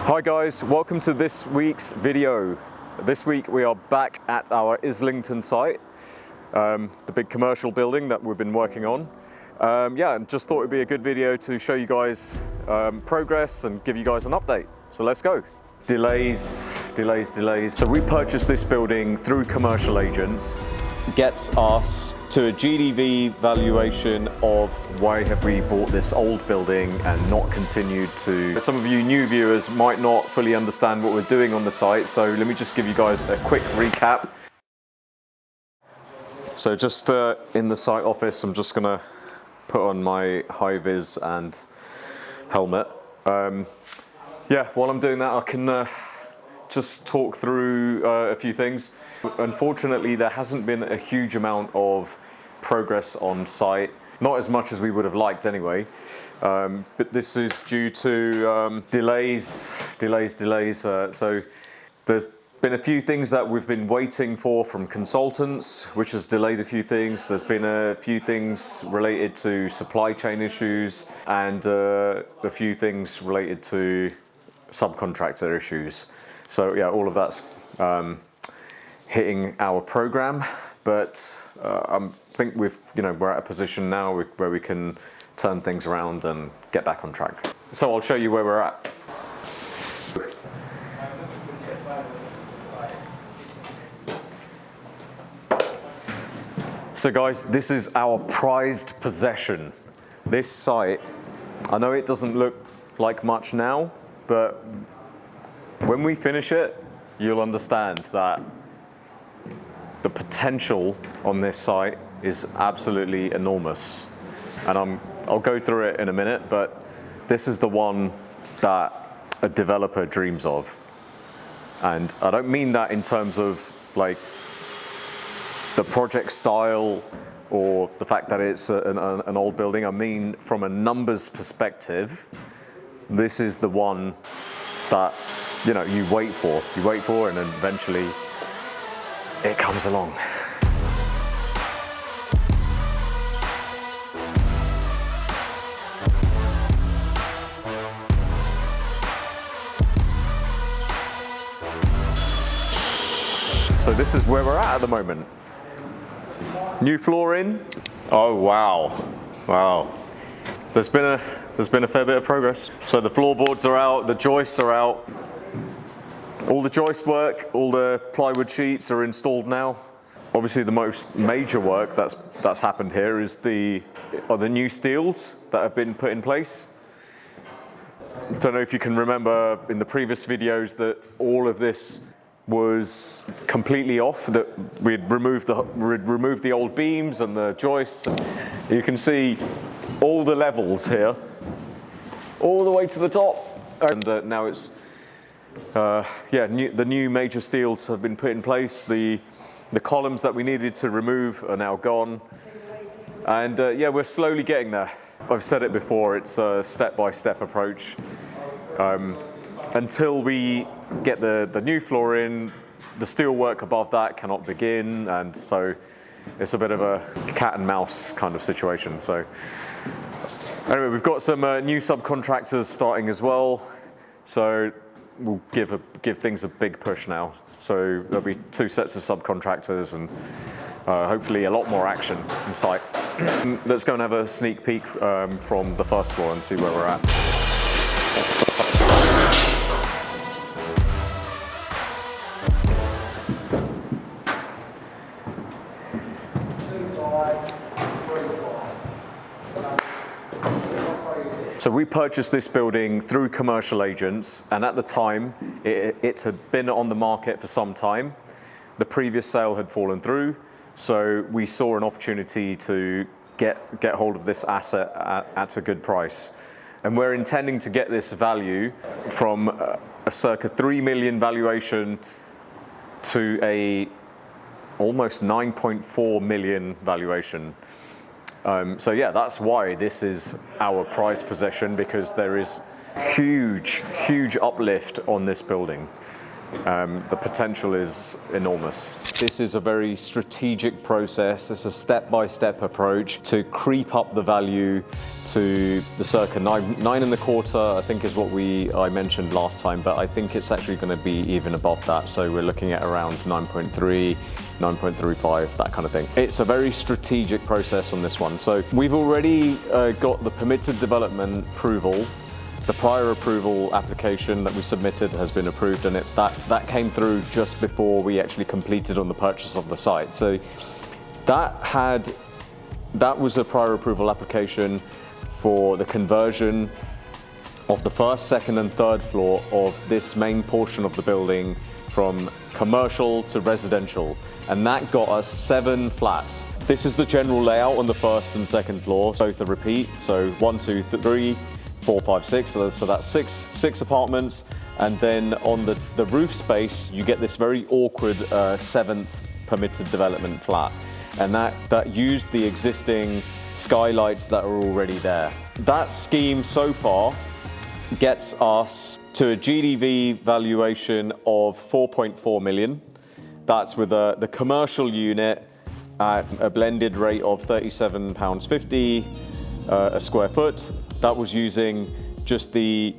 Hi guys, welcome to this week's video. This week we are back at our Islington site, the big commercial building that we've been working on. And just thought it'd be a good video to show you guys progress and give you guys an update. So let's go. Delays. So we purchased this building through commercial agents. Gets us to a GDV valuation of why have we bought this old building and not continued to. Some of you new viewers might not fully understand what we're doing on the site, so let me just give you guys a quick recap. So just in the site office, I'm just gonna put on my high-vis and helmet. While I'm doing that, I can just talk through a few things. Unfortunately, there hasn't been a huge amount of progress on site, not as much as we would have liked anyway, but this is due to delays. So there's been a few things that we've been waiting for from consultants, which has delayed a few things. There's been a few things related to supply chain issues and a few things related to subcontractor issues. So yeah, all of that's hitting our program, but I think we're at a position now where we can turn things around and get back on track. So I'll show you where we're at. So guys, this is our prized possession. This site, I know it doesn't look like much now, but when we finish it, you'll understand that the potential on this site is absolutely enormous. And I'll go through it in a minute, but this is the one that a developer dreams of. And I don't mean that in terms of like the project style or the fact that it's an old building. I mean from a numbers perspective, this is the one that you wait for, and then eventually it comes along. So this is where we're at the moment. New floor in. Oh wow. There's been a fair bit of progress. So the floorboards are out, the joists are out. All the joist work, all the plywood sheets are installed now. Obviously the most major work that's happened here is the new steels that have been put in place. Don't know if you can remember in the previous videos that all of this was completely off, that we'd removed the old beams and the joists. You can see all the levels here, all the way to the top. And now it's the new major steels have been put in place. The columns that we needed to remove are now gone. And we're slowly getting there. I've said it before, it's a step-by-step approach. Until we get the new floor in, the steel work above that cannot begin. And so it's a bit of a cat and mouse kind of situation. So anyway, we've got some new subcontractors starting as well. So we'll give things a big push now. So there'll be 2 sets of subcontractors and hopefully a lot more action in site. Let's go and have a sneak peek from the first floor and see where we're at. So we purchased this building through commercial agents, and at the time it had been on the market for some time. The previous sale had fallen through, so we saw an opportunity to get hold of this asset at a good price. And we're intending to get this value from a circa 3 million valuation to a almost 9.4 million valuation. That's why this is our prized possession, because there is huge uplift on this building. The potential is enormous. this is a very strategic process. It's a step-by-step approach to creep up the value to the circa 9.25, I think is what I mentioned last time, but I think it's actually going to be even above that. So we're looking at around 9.3, 9.35, that kind of thing. It's a very strategic process on this one. So we've already got the permitted development approval. The prior approval application that we submitted has been approved, and that came through just before we actually completed on the purchase of the site. So that was a prior approval application for the conversion of the first, second, and third floor of this main portion of the building from commercial to residential, and that got us 7 flats. This is the general layout on the first and second floor, both are repeat, so 1, 2, 3, 4, 5, 6, so that's six apartments, and then on the roof space you get this very awkward 7th permitted development flat, and that used the existing skylights that are already there. That scheme so far gets us to a GDV valuation of 4.4 million. That's with the commercial unit at a blended rate of £37.50 a square foot. That was using just the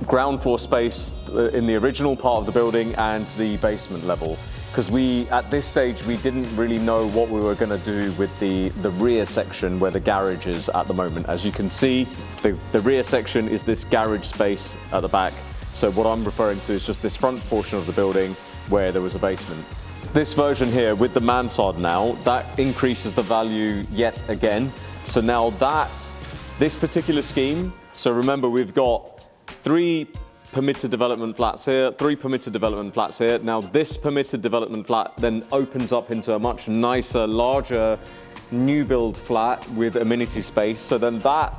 ground floor space in the original part of the building and the basement level. Because at this stage, we didn't really know what we were going to do with the rear section where the garage is at the moment. As you can see, the rear section is this garage space at the back. So what I'm referring to is just this front portion of the building where there was a basement. This version here with the mansard now, that increases the value yet again. So now this particular scheme, so remember we've got 3 permitted development flats here, 3 permitted development flats here. Now this permitted development flat then opens up into a much nicer, larger new build flat with amenity space. So then that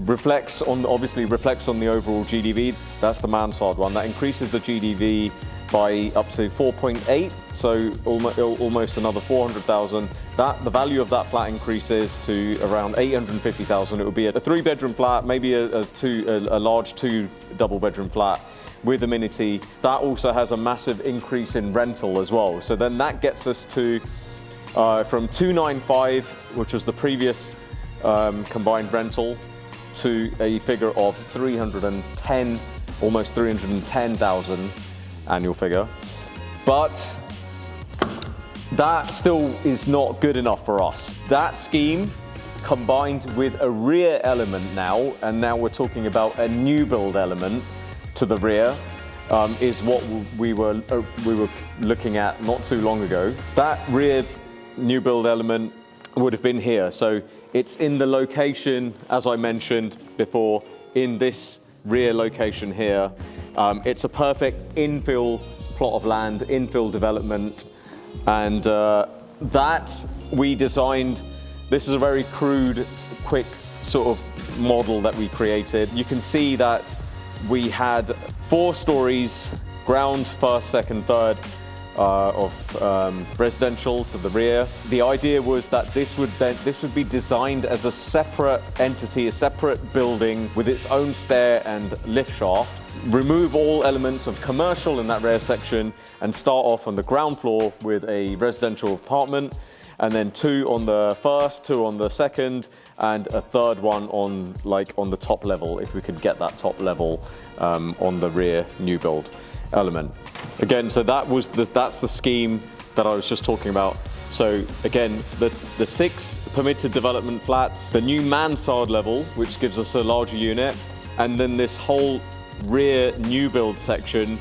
obviously reflects on the overall GDV. That's the mansard one. That increases the GDV by up to 4.8, so almost another 400,000. The value of that flat increases to around 850,000. It would be a 3-bedroom flat, maybe a large 2 double-bedroom flat with amenity. That also has a massive increase in rental as well. So then that gets us to from 295, which was the previous combined rental, to a figure of 310, almost 310,000. Annual figure, but that still is not good enough for us. That scheme combined with a rear element now, and now we're talking about a new build element to the rear, is what we were looking at not too long ago. That rear new build element would have been here, so it's in the location, as I mentioned before, in this rear location here. It's a perfect infill plot of land, infill development, and that we designed. This is a very crude, quick sort of model that we created. You can see that we had 4 stories, ground, first, second, third, of residential to the rear. The idea was that this would be designed as a separate entity, a separate building with its own stair and lift shaft. Remove all elements of commercial in that rear section and start off on the ground floor with a residential apartment, and then 2 on the first, 2 on the second, and a third one on the top level, if we could get that top level on the rear new build element. Again, so that's the scheme that I was just talking about. So again, the 6 permitted development flats, the new mansard level, which gives us a larger unit, and then this whole rear new build section,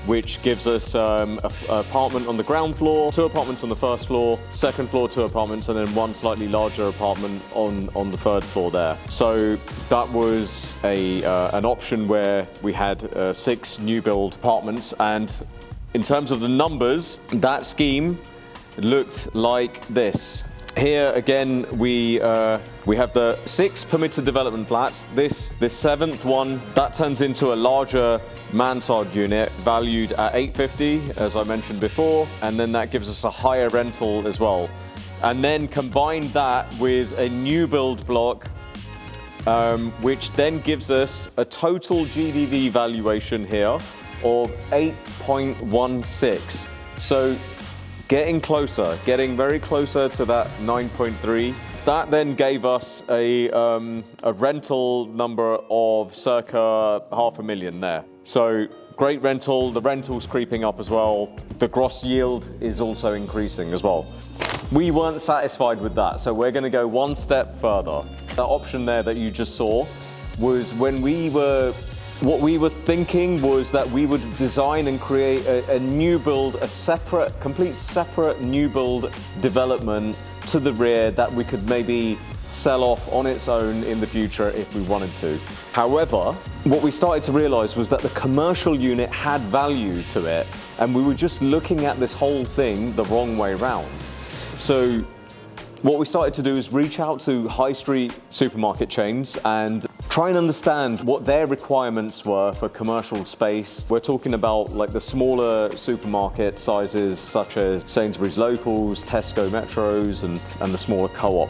which gives us an apartment on the ground floor, 2 apartments on the first floor, second floor 2 apartments, and then 1 slightly larger apartment on the third floor there. So that was an option where we had 6 new build apartments, and in terms of the numbers, that scheme looked like this. Here again, we have the 6 permitted development flats. This 7th one, that turns into a larger mansard unit valued at 850, as I mentioned before, and then that gives us a higher rental as well. And then combine that with a new build block, which then gives us a total GDV valuation here of 8.16. So getting closer, getting very closer to that 9.3. That then gave us a rental number of circa $500,000 there. So great rental, the rental's creeping up as well. The gross yield is also increasing as well. We weren't satisfied with that, so we're gonna go one step further. The option there that you just saw was what we were thinking was that we would design and create a new build, complete separate new build development to the rear that we could maybe sell off on its own in the future if we wanted to. However, what we started to realize was that the commercial unit had value to it, and we were just looking at this whole thing the wrong way around. So what we started to do is reach out to high street supermarket chains and try and understand what their requirements were for commercial space. We're talking about like the smaller supermarket sizes such as Sainsbury's Locals, Tesco Metros, and the smaller co-op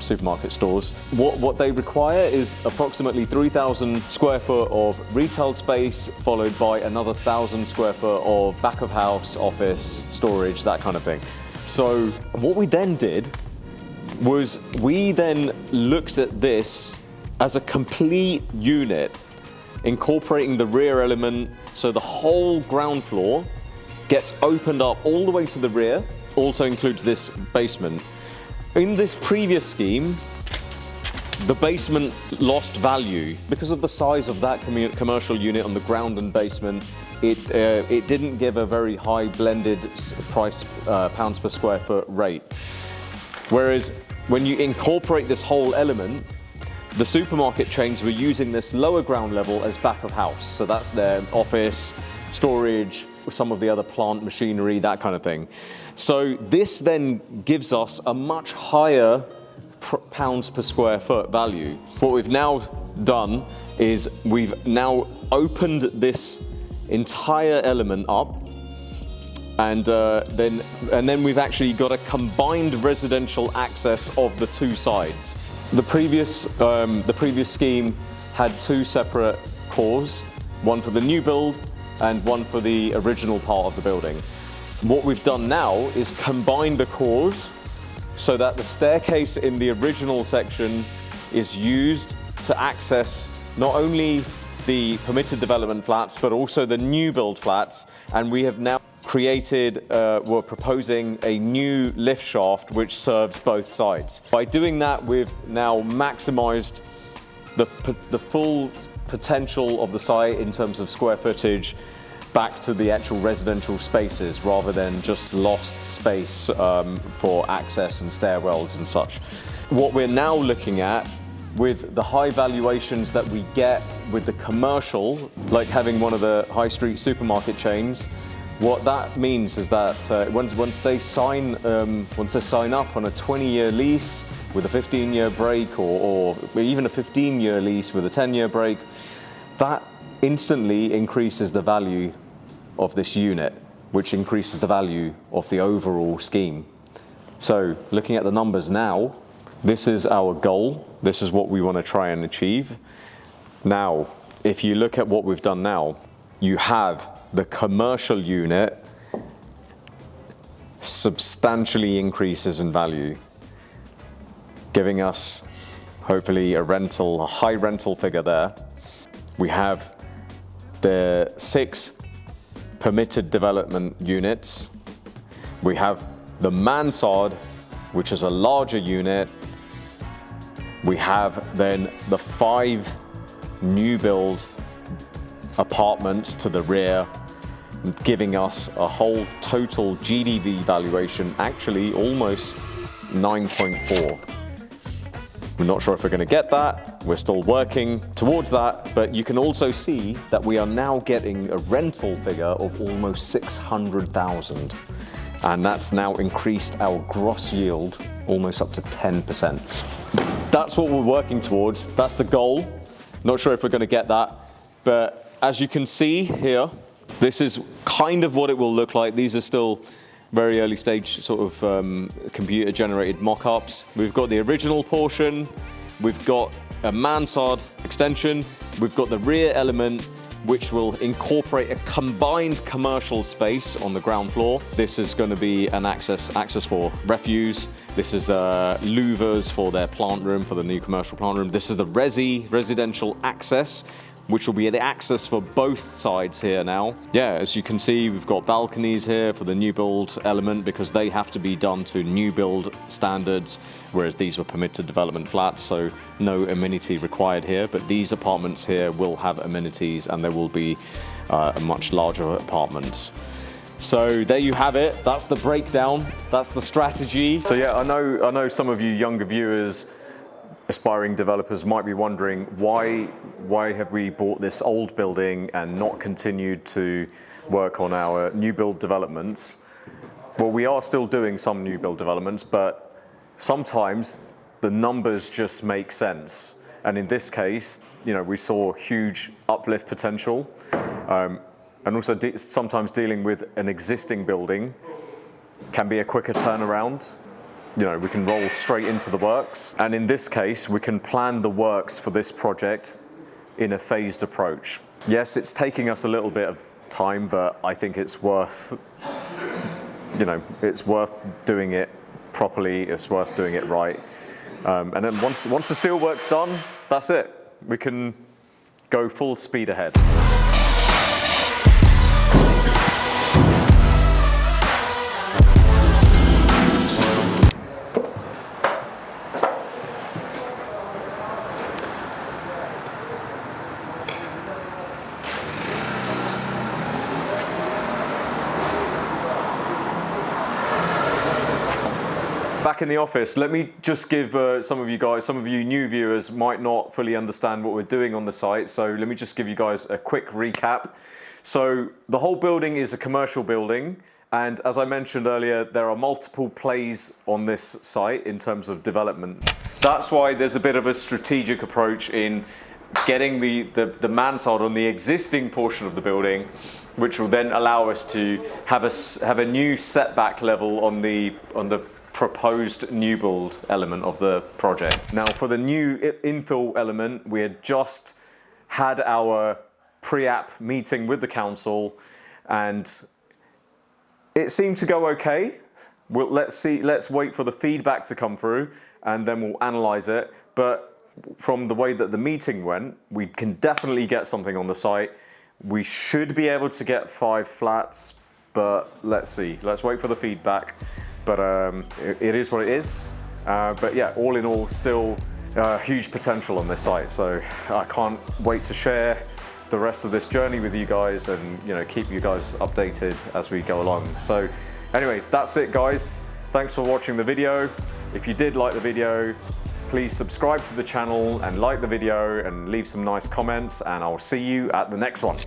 supermarket stores. What they require is approximately 3,000 square foot of retail space, followed by another 1,000 square foot of back of house, office, storage, that kind of thing. So what we then did was we then looked at this as a complete unit, incorporating the rear element, so the whole ground floor gets opened up all the way to the rear, also includes this basement. In this previous scheme, the basement lost value because of the size of that commercial unit on the ground and basement. It didn't give a very high blended price pounds per square foot rate. Whereas when you incorporate this whole element, the supermarket chains were using this lower ground level as back of house. So that's their office, storage, some of the other plant machinery, that kind of thing. So this then gives us a much higher pounds per square foot value. What we've now done is we've now opened this entire element up, and then we've actually got a combined residential access of the two sides. The previous scheme had two separate cores, one for the new build and one for the original part of the building. What we've done now is combine the cores so that the staircase in the original section is used to access not only the permitted development flats, but also the new build flats. And we have now created, we're proposing a new lift shaft which serves both sides. By doing that, we've now maximized the full potential of the site in terms of square footage back to the actual residential spaces rather than just lost space for access and stairwells and such. What we're now looking at with the high valuations that we get with the commercial, like having one of the high street supermarket chains, what that means is that once they sign up on a 20-year lease with a 15-year break, or even a 15-year lease with a 10-year break, that instantly increases the value of this unit, which increases the value of the overall scheme. So looking at the numbers now, this is our goal. This is what we want to try and achieve. Now, if you look at what we've done now, you have the commercial unit substantially increases in value, giving us hopefully a high rental figure there. We have the 6 permitted development units. We have the mansard, which is a larger unit. We have then the 5 new build apartments to the rear, giving us a whole total GDV valuation, actually almost 9.4. We're not sure if we're going to get that. We're still working towards that, but you can also see that we are now getting a rental figure of almost 600,000. And that's now increased our gross yield almost up to 10%. That's what we're working towards. That's the goal. Not sure if we're going to get that, but as you can see here, this is kind of what it will look like. These are still very early stage sort of computer generated mock-ups. We've got the original portion, we've got a mansard extension, we've got the rear element, which will incorporate a combined commercial space on the ground floor. This is going to be an access for refuse. This is louvers for their plant room, for the new commercial plant room. This is the residential access, which will be the access for both sides here now. Yeah, as you can see, we've got balconies here for the new build element because they have to be done to new build standards, whereas these were permitted development flats, so no amenity required here. But these apartments here will have amenities and there will be much larger apartments. So there you have it. That's the breakdown. That's the strategy. So yeah, I know some of you younger viewers, aspiring developers might be wondering why have we bought this old building and not continued to work on our new build developments. Well, we are still doing some new build developments, but sometimes the numbers just make sense. And in this case, we saw huge uplift potential, and also sometimes dealing with an existing building can be a quicker turnaround. We can roll straight into the works. And in this case, we can plan the works for this project in a phased approach. Yes, it's taking us a little bit of time, but I think it's worth, it's worth doing it properly. It's worth doing it right. And then once the steel work's done, that's it. We can go full speed ahead. Back in the office, let me just give some of you new viewers might not fully understand what we're doing on the site, so let me just give you guys a quick recap. So the whole building is a commercial building, and as I mentioned earlier, there are multiple plays on this site in terms of development. That's why there's a bit of a strategic approach in getting the mansard on the existing portion of the building, which will then allow us to have a new setback level on the proposed new build element of the project. Now for the new infill element, we had just had our pre-app meeting with the council and it seemed to go okay. Let's wait for the feedback to come through and then we'll analyze it. But from the way that the meeting went, we can definitely get something on the site. We should be able to get 5 flats, but let's see. Let's wait for the feedback. But it is what it is. But yeah, all in all, still huge potential on this site. So I can't wait to share the rest of this journey with you guys and keep you guys updated as we go along. So anyway, that's it guys. Thanks for watching the video. If you did like the video, please subscribe to the channel and like the video and leave some nice comments, and I'll see you at the next one.